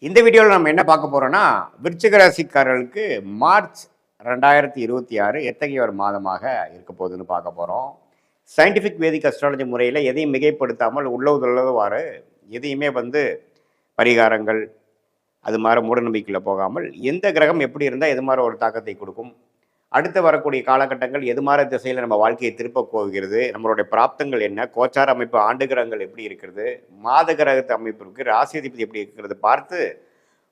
இந்த வீடியோவில் நம்ம என்ன பார்க்க போறோம்னா, விருச்சிக ராசிக்காரர்களுக்கு மார்ச் 2026 எத்தகைய ஒரு மாதமாக இருக்க போகுதுன்னு பார்க்க போறோம். சயின்டிஃபிக் வேதிக் அஸ்ட்ராலஜி முறையில் எதையும் மிகைப்படுத்தாமல் உள்ளதுள்ளவாறு எதையுமே பரிகாரங்கள் அது மாதிரி மூடநம்பிக்கையில் போகாமல் எந்த கிரகம் எப்படி இருந்தால் எது மாதிரி ஒரு தாக்கத்தை கொடுக்கும், அடுத்து வரக்கூடிய காலகட்டங்கள் எது மாதிரி திசையில் நம்ம வாழ்க்கையை திருப்ப போகிறது, நம்மளுடைய பிராப்தங்கள் என்ன, கோச்சார அமைப்பு ஆண்டு கிரகங்கள் எப்படி இருக்கிறது, மாத கிரகத்து அமைப்பு இருக்குது, ராசி அதிபதி எப்படி இருக்கிறது பார்த்து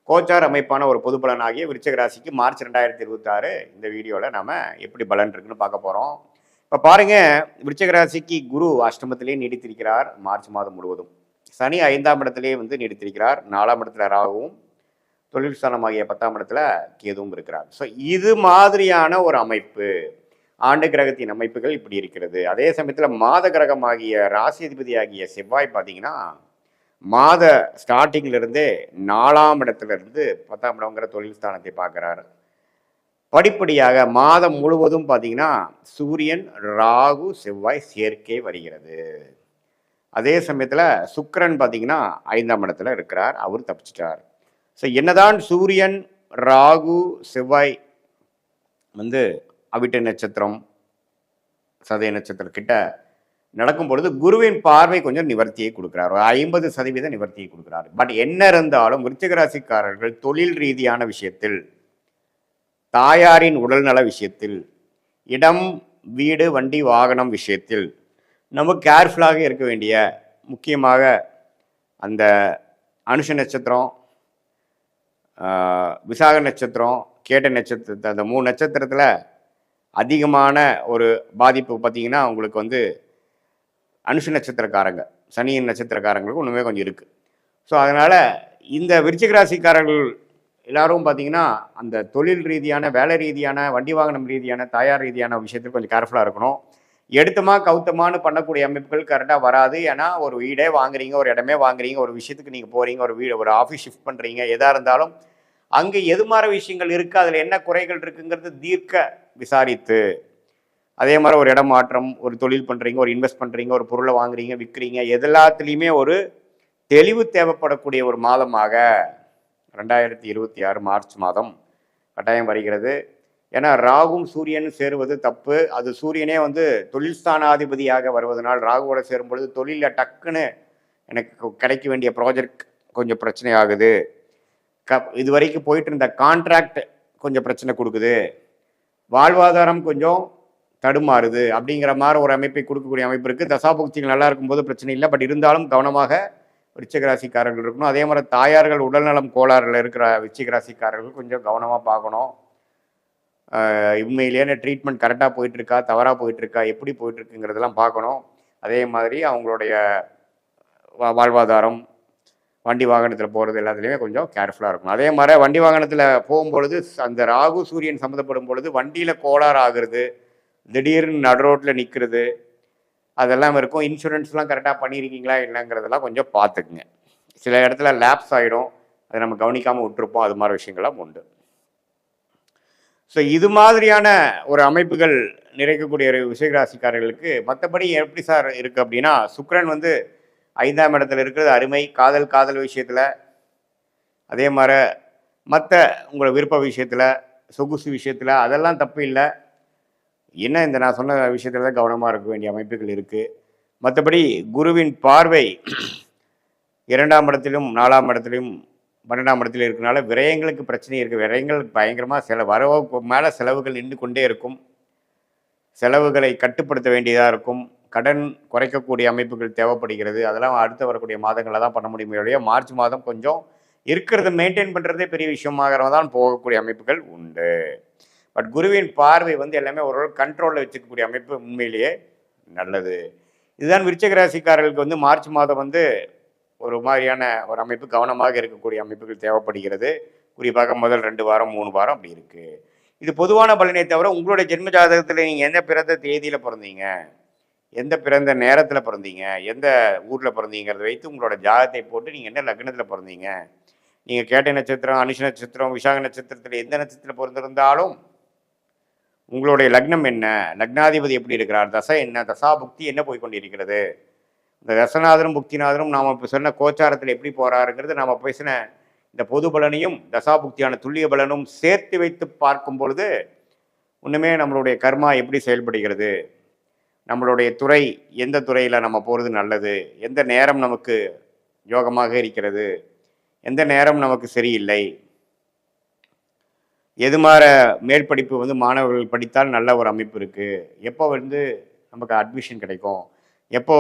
கோச்சார் அமைப்பான ஒரு பொது பலனாகிய விருச்சிக ராசிக்கு மார்ச் 2026 இந்த வீடியோவில் நம்ம எப்படி பலன் இருக்குன்னு பார்க்க போகிறோம். இப்போ பாருங்கள், விருச்சிக ராசிக்கு குரு அஷ்டமத்திலே நீடித்திருக்கிறார் மார்ச் மாதம் முழுவதும். சனி 5ஆம் இடத்திலே நீடித்திருக்கிறார். 4ஆம் இடத்துல ராகுவும், தொழில் ஸ்தானமாகிய 10ஆம் இடத்துல கேதுவும் இருக்கிறார். ஸோ இது மாதிரியான ஒரு அமைப்பு, ஆண்டு கிரகத்தின் அமைப்புகள் இப்படி இருக்கிறது. அதே சமயத்தில் மாத கிரகமாகிய ராசி அதிபதி ஆகிய செவ்வாய் பார்த்தீங்கன்னா மாத ஸ்டார்டிங்கிலிருந்தே 4ஆம் இடத்துலேருந்து 10ஆம் இடங்கிற தொழில் ஸ்தானத்தை பார்க்குறாரு. படிப்படியாக மாதம் முழுவதும் பார்த்தீங்கன்னா சூரியன், ராகு, செவ்வாய் சேர்க்கை வருகிறது. அதே சமயத்தில் சுக்கிரன் பார்த்தீங்கன்னா 5ஆம் இடத்துல இருக்கிறார், அவர் தப்பிச்சிட்டார். ஸோ என்னதான் சூரியன், ராகு, செவ்வாய் அவிட்ட நட்சத்திரம், சதய நட்சத்திரம் கிட்ட நடக்கும் பொழுது குருவின் பார்வை கொஞ்சம் நிவர்த்தியை கொடுக்குறார், 50% நிவர்த்தியை கொடுக்குறாரு. பட் என்ன இருந்தாலும் விருச்சிக ராசிக்காரர்கள் தொழில் ரீதியான விஷயத்தில், தாயாரின் உடல்நல விஷயத்தில், இடம், வீடு, வண்டி, வாகனம் விஷயத்தில் நம்ம கேர்ஃபுல்லாக இருக்க வேண்டிய, முக்கியமாக அந்த அனுஷ நட்சத்திரம், விசாக நட்சத்திரம், கேட்ட நட்சத்திரத்தை, அந்த 3 நட்சத்திரத்தில் அதிகமான ஒரு பாதிப்பு பார்த்தீங்கன்னா உங்களுக்கு அனுஷ நட்சத்திரக்காரங்க, சனியின் நட்சத்திரக்காரங்களுக்கு ஒன்றுமே கொஞ்சம் இருக்குது. ஸோ அதனால் இந்த விருச்சிக ராசிக்காரர்கள் எல்லாரும் பார்த்தீங்கன்னா அந்த தொழில் ரீதியான, வேலை ரீதியான, வண்டி வாகனம் ரீதியான, தாயார் ரீதியான விஷயத்தில் கொஞ்சம் கேர்ஃபுல்லாக இருக்கணும். எடுத்தமா கவுத்தமானு பண்ணக்கூடிய அமைப்புகள் கரெக்டாக வராது. ஏன்னா ஒரு வீடே வாங்குறீங்க, ஒரு இடமே வாங்குறீங்க, ஒரு விஷயத்துக்கு நீங்கள் போகிறீங்க, ஒரு ஆஃபீஸ் ஷிஃப்ட் பண்ணுறீங்க, எதாக இருந்தாலும் அங்கே எது மாதிரி விஷயங்கள் இருக்குது, அதில் என்ன குறைகள் இருக்குங்கிறது தீர்க்க விசாரித்து, அதே மாதிரி ஒரு இடம் மாற்றம், ஒரு தொழில் பண்ணுறீங்க, ஒரு இன்வெஸ்ட் பண்ணுறீங்க, ஒரு பொருளை வாங்குறீங்க, விற்கிறீங்க, எல்லாத்துலேயுமே ஒரு தெளிவு தேவைப்படக்கூடிய ஒரு மாதமாக 2026 மார்ச் மாதம் கட்டாயம் வருகிறது. ஏன்னா ராகும் சூரியன் சேருவது தப்பு. அது சூரியனே தொழில் ஸ்தானாதிபதியாக வருவதனால் ராகுவோட சேரும் பொழுது தொழிலில் டக்குன்னு எனக்கு கிடைக்க வேண்டிய ப்ராஜெக்ட் கொஞ்சம் பிரச்சனை ஆகுது, இது வரைக்கும் போயிட்டு இருந்த கான்ட்ராக்ட் கொஞ்சம் பிரச்சனை கொடுக்குது, வாழ்வாதாரம் கொஞ்சம் தடுமாறுது அப்படிங்கிற மாதிரி ஒரு அமைப்பை கொடுக்கக்கூடிய அமைப்பு இருக்குது. தசாபுக்திகள் நல்லா இருக்கும்போது பிரச்சனை இல்லை. பட் இருந்தாலும் கவனமாக விருச்சிக ராசிக்காரர்கள் இருக்கணும். அதே மாதிரி தாயார்கள் உடல்நலம் கோளாறுல இருக்கிற விருச்சிக ராசிக்காரர்கள் கொஞ்சம் கவனமாக பார்க்கணும். உண்மையிலேயே ட்ரீட்மெண்ட் கரெக்டாக போயிட்டுருக்கா, தவறாக போயிட்டுருக்கா, எப்படி போயிட்டுருக்குங்கிறதெல்லாம் பார்க்கணும். அதே மாதிரி அவங்களுடைய வாழ்வாதாரம், வண்டி வாகனத்தில் போகிறது எல்லாத்துலேயுமே கொஞ்சம் கேர்ஃபுல்லாக இருக்கணும். அதே மாதிரி வண்டி வாகனத்தில் போகும்பொழுது அந்த ராகு சூரியன் சம்மந்தப்படும் பொழுது வண்டியில் கோளாறு ஆகுறது, திடீர்னு நடு ரோட்டில் நிற்கிறது, அதெல்லாம் இருக்கும். இன்சூரன்ஸ்லாம் கரெக்டாக பண்ணியிருக்கீங்களா இல்லைங்கிறதெல்லாம் கொஞ்சம் பார்த்துக்குங்க. சில இடத்துல லேப்ஸ் ஆகிடும், அதை நம்ம கவனிக்காமல் விட்டுருப்போம். அது மாதிரி விஷயங்கள்லாம் உண்டு. ஸோ இது மாதிரியான ஒரு அமைப்புகள் நிறைக்கக்கூடிய விருச்சிக ராசிக்காரர்களுக்கு மற்றபடி எப்படி சார் இருக்குது அப்படின்னா, சுக்கிரன் 5ஆம் இடத்துல இருக்கிறது அருமை. காதல் விஷயத்தில், அதே மாதிரி மற்ற உங்களோட விருப்ப விஷயத்தில், சொகுசு விஷயத்தில் அதெல்லாம் தப்பு இல்லை. என்ன இந்த நான் சொன்ன விஷயத்தில் தான் கவனமாக இருக்க வேண்டிய அமைப்புகள் இருக்குது. மற்றபடி குருவின் பார்வை 2ஆம் இடத்திலும் 4ஆம் இடத்திலும் 12ஆம் இடத்துல இருக்கனால விரயங்களுக்கு பிரச்சனை இருக்குது. விரயங்கள் பயங்கரமாக வரவு மேலே செலவுகள் நின்று கொண்டே இருக்கும். செலவுகளை கட்டுப்படுத்த வேண்டியதாக இருக்கும். கடன் குறைக்கக்கூடிய அமைப்புகள் தேவைப்படுகிறது. அதெல்லாம் அடுத்து வரக்கூடிய மாதங்களில் தான் பண்ண முடியுமே. மார்ச் மாதம் கொஞ்சம் இருக்கிறத மெயின்டைன் பண்ணுறதே பெரிய விஷயமாக தான் போகக்கூடிய அமைப்புகள் உண்டு. பட் குருவின் பார்வை எல்லாமே ஒரு கண்ட்ரோலில் வச்சுக்கக்கூடிய அமைப்பு உண்மையிலேயே நல்லது. இதுதான் விருச்சிக ராசிக்காரர்களுக்கு மார்ச் மாதம் ஒரு மாதிரியான ஒரு அமைப்பு, கவனமாக இருக்கக்கூடிய அமைப்புகள் தேவைப்படுகிறது. குறிப்பாக முதல் 2 வாரம் 3 வாரம் அப்படி இருக்குது. இது பொதுவான பலனை தவிர உங்களுடைய ஜென்ம ஜாதகத்தில் நீங்கள் எந்த பிறந்த தேதியில் பிறந்தீங்க, எந்த பிறந்த நேரத்தில் பிறந்தீங்க, எந்த ஊரில் பிறந்தீங்கிறத வைத்து உங்களோட ஜாதகத்தை போட்டு நீங்கள் என்ன லக்னத்தில் பிறந்தீங்க, நீங்கள் கேட்ட நட்சத்திரம், அனுஷ நட்சத்திரம், விசாக நட்சத்திரத்தில் எந்த நட்சத்திரத்தில் பிறந்திருந்தாலும் உங்களுடைய லக்னம் என்ன, லக்னாதிபதி எப்படி இருக்கிறார், தசை என்ன, தசாபுக்தி என்ன போய்கொண்டிருக்கிறது, இந்த தசநாதரும் புக்திநாதரும் நாம் இப்போ சொன்ன கோச்சாரத்தில் எப்படி போகிறாருங்கிறது நாம் பேசின இந்த பொது பலனையும் தசாபுக்தியான துல்லிய பலனும் சேர்த்து வைத்து பார்க்கும் பொழுது ஒன்றுமே நம்மளுடைய கர்மா எப்படி செயல்படுகிறது, நம்மளுடைய துறை எந்த துறையில் நம்ம போகிறது நல்லது, எந்த நேரம் நமக்கு யோகமாக இருக்கிறது, எந்த நேரம் நமக்கு சரியில்லை, எது மாதிரி மேல் படிப்பு வந்து மாணவர்கள் படித்தால் நல்ல ஒரு அமைப்பு இருக்குது, எப்போ வந்து நமக்கு அட்மிஷன் கிடைக்கும், எப்போ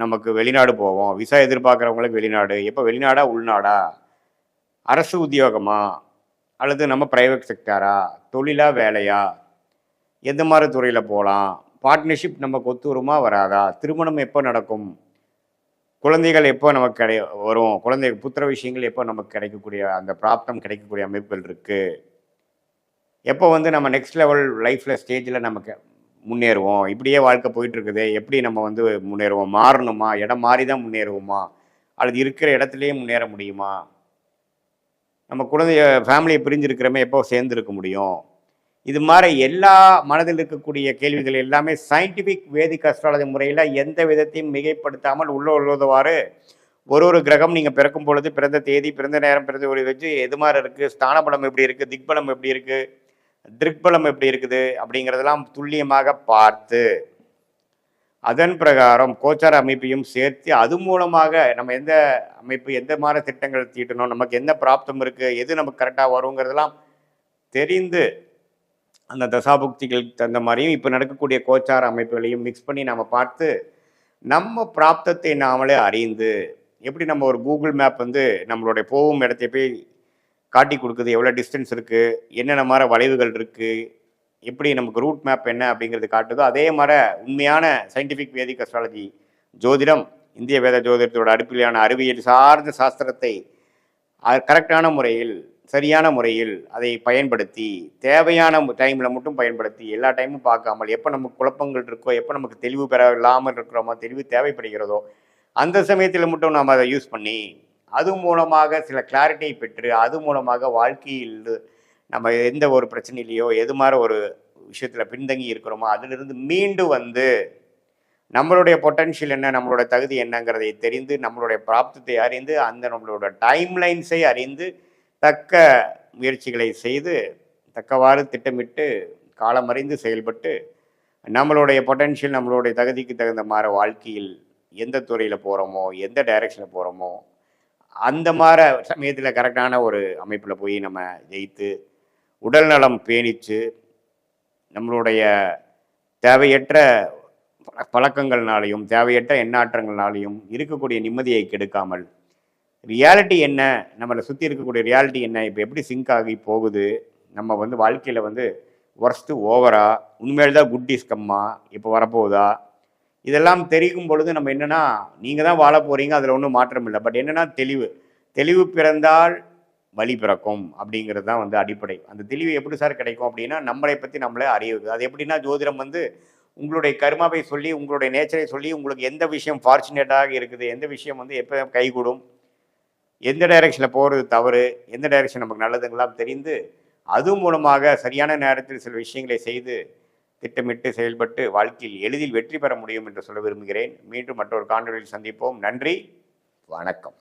நமக்கு வெளிநாடு போவோம், விசா எதிர்பார்க்குறவங்களுக்கு வெளிநாடு, எப்போ வெளிநாடா உள்நாடா, அரசு உத்தியோகமா அல்லது நம்ம ப்ரைவேட் செக்டாரா, தொழிலா வேலையா, எந்த மாதிரி துறையில் போகலாம், பார்ட்னர்ஷிப் நமக்கு ஒத்து வருமா வராதா, திருமணம் எப்போ நடக்கும், குழந்தைகள் எப்போ நமக்கு வரும், குழந்தை புத்திர விஷயங்கள் எப்போ நமக்கு கிடைக்கக்கூடிய அந்த பிராப்தம் கிடைக்கக்கூடிய அமைப்புகள் இருக்குது, எப்போ வந்து நம்ம நெக்ஸ்ட் லெவல் லைஃப்பில் ஸ்டேஜில் நமக்கு முன்னேறுவோம், இப்படியே வாழ்க்கை போயிட்டுருக்குது, எப்படி நம்ம வந்து முன்னேறுவோம், மாறணுமா, இடம் மாறி தான் முன்னேறுவோமா, அல்லது இருக்கிற இடத்துலையே முன்னேற முடியுமா, நம்ம குழந்தைய ஃபேமிலியை பிரிஞ்சிருக்கிறமே எப்போ சேர்ந்துருக்க முடியும், இது மாதிரி எல்லா மனதில் இருக்கக்கூடிய கேள்விகள் எல்லாமே சயின்டிஃபிக் வேதிக் அஸ்ட்ராலஜி முறையில் எந்த விதத்தையும் மிகைப்படுத்தாமல் உள்ளவாறு ஒரு கிரகம் நீங்கள் பிறக்கும் பொழுது பிறந்த தேதி, பிறந்த நேரம், பிறந்த ஒரு வச்சு எது மாதிரி இருக்குது, ஸ்தானபலம் எப்படி இருக்குது, திக்பலம் எப்படி இருக்குது, திருக்பலம் எப்படி இருக்குது அப்படிங்கிறதெல்லாம் துல்லியமாக பார்த்து அதன் பிரகாரம் கோச்சார அமைப்பையும் சேர்த்து அது மூலமாக நம்ம எந்த அமைப்பு எந்த மாதிரி திட்டங்கள் தீட்டணும், நமக்கு எந்த பிராப்தம் இருக்குது, எது நமக்கு கரெக்டாக வருங்கிறதெல்லாம் தெரிந்து அந்த தசாபுக்திகளுக்கு தகுந்த மாதிரியும் இப்போ நடக்கக்கூடிய கோச்சார அமைப்புகளையும் மிக்ஸ் பண்ணி நம்ம பார்த்து நம்ம பிராப்தத்தை நாமளே அறிந்து எப்படி நம்ம ஒரு கூகுள் மேப் வந்து நம்மளுடைய போகும் இடத்தை போய் காட்டி கொடுக்குது, எவ்வளோ டிஸ்டன்ஸ் இருக்குது, என்னென்ன மாதிரி வளைவுகள் இருக்குது, எப்படி நமக்கு ரூட் மேப் என்ன அப்படிங்கிறது காட்டுதோ அதே மாதிரி உண்மையான சயின்டிஃபிக் வேதிக் அஸ்ட்ராலஜி ஜோதிடம் இந்திய வேத ஜோதிடத்தோட அடிப்படையான அறிவியல் சார்ந்த சாஸ்திரத்தை கரெக்டான முறையில் சரியான முறையில் அதை பயன்படுத்தி தேவையான டைமில் மட்டும் பயன்படுத்தி எல்லா டைமும் பார்க்காமல் எப்போ நமக்கு குழப்பங்கள் இருக்கோ, எப்போ நமக்கு தெளிவு பெற இல்லாமல் இருக்கிறோமோ, தெளிவு தேவைப்படுகிறதோ அந்த சமயத்தில் மட்டும் நாம் அதை யூஸ் பண்ணி அது மூலமாக சில கிளாரிட்டியை பெற்று அது மூலமாக வாழ்க்கையில் நம்ம எந்த ஒரு பிரச்சனையிலையோ எது மாதிரி ஒரு விஷயத்தில் பின்தங்கி இருக்கிறோமோ அதிலிருந்து மீண்டு வந்து நம்மளுடைய பொட்டன்ஷியல் என்ன, நம்மளோட தகுதி என்னங்கிறதை தெரிந்து நம்மளுடைய பிராப்தத்தை அறிந்து அந்த நம்மளோட டைம்லைன்ஸை அறிந்து தக்க முயற்சிகளை செய்து தக்கவாறு திட்டமிட்டு காலமறிந்து செயல்பட்டு நம்மளுடைய பொட்டன்ஷியல் நம்மளுடைய தகுதிக்கு தகுந்த மாதிரி வாழ்க்கையில் எந்த துறையில் போகிறோமோ எந்த டைரக்ஷனில் போகிறோமோ அந்த மாதிரி சமயத்தில் கரெக்டான ஒரு அமைப்பில் போய் நம்ம ஜெயித்து உடல் நலம் பேணிச்சு நம்மளுடைய தேவையற்ற பழக்கங்கள்னாலையும் தேவையற்ற எண்ணாற்றங்கள்னாலையும் இருக்கக்கூடிய நிம்மதியை கெடுக்காமல் ரியாலிட்டி என்ன, நம்மளை சுற்றி இருக்கக்கூடிய ரியாலிட்டி என்ன, இப்போ எப்படி சிங்க் ஆகி போகுது, நம்ம வந்து வாழ்க்கையில் வந்து ஒர்ஸ்ட்டு ஓவரா, உண்மையில்தான் தான் குட் இஸ் கம்மா இப்போ வரப்போகுதா, இதெல்லாம் தெரியும் பொழுது நம்ம என்னென்னா நீங்கள் தான் வாழ போகிறீங்க, அதில் ஒன்றும் மாற்றம் இல்லை. பட் என்னென்னா தெளிவு பிறந்தால் வழி பிறக்கும் அப்படிங்கிறது தான் வந்து அடிப்படை. அந்த தெளிவு எப்படி சார் கிடைக்கும் அப்படின்னா நம்மளை பற்றி நம்மளே அறியுது. அது எப்படின்னா ஜோதிடம் வந்து உங்களுடைய கர்மாவை சொல்லி உங்களுடைய நேச்சரை சொல்லி உங்களுக்கு எந்த விஷயம் ஃபார்ச்சுனேட்டாக இருக்குது, எந்த விஷயம் வந்து எப்போ கைகூடும், எந்த டைரக்ஷனில் போகிறது தவறு, எந்த டைரக்ஷன் நமக்கு நல்லதுங்களாம் தெரிந்து அது மூலமாக சரியான நேரத்தில் சில விஷயங்களை செய்து திட்டமிட்டு செயல்பட்டு வாழ்க்கையில் எளிதில் வெற்றி பெற முடியும் என்று சொல்ல விரும்புகிறேன். மீண்டும் மற்றொரு காணொலியில் சந்திப்போம். நன்றி, வணக்கம்.